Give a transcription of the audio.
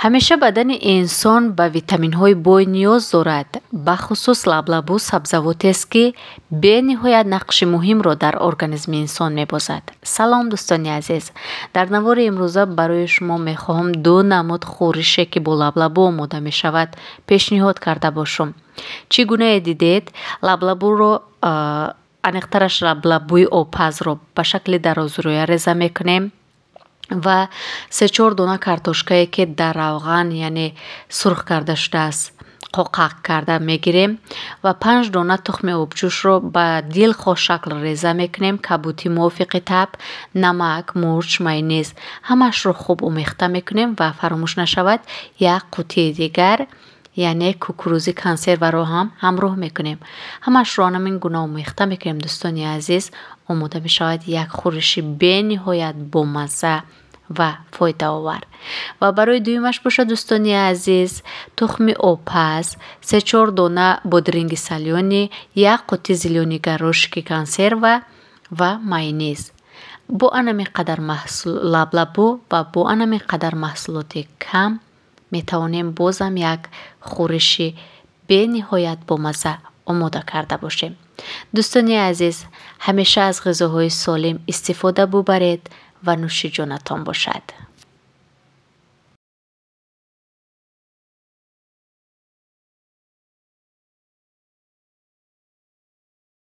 ҳамеша бадани инсон ба витаминҳои бой ниёз дорад. бахусус лаблабу сабзавотест ки бениҳоят нақши муҳимро дар организми инсон мебозад. салом дӯстони азиз, дар навори имрӯза барои шумо мехоҳам ду намуд хӯрише ки бо лаблабу омода мешавад пешниҳод карда бошам. чӣ гуна дидед? Лаблабуро аниқтараш лаблабуи опазро ба шакли дарозрӯя реза мекунем ва 3-4 дона картошкае ки дар равған яъне сурх карда шудааст қоқақ карда мегирем ва 5 дона тухми обҷӯшро ба дилхоҳ шакл реза мекунем. кабути мувофиқи таб, намак, мурч, майонез ҳамашро хуб омехта мекунем ва фаромӯш нашавад як қутии дигар яъне кукурузи консерваро ҳам ҳамроҳ мекунем. ҳамашро ҳамин гуна омехта мекунем. дӯстони азиз, омода мешавад як хӯриши бениҳоят бомазза ва фоидаовар. ва барои дуюмаш боша дӯстони азиз, тухми опаз, 3-4 дона бодиринги салёни, як қути зилёни горошки консерва ва майонез. бо анами қадар лаблабу ва бо анами қадар маҳсулоти кам метавонем бозам як хӯриши бениҳоят бомазза омода карда бошем. дӯстони азиз, ҳамеша аз ғизоҳои солим истифода бубаред ва нӯши ҷонатон бошад.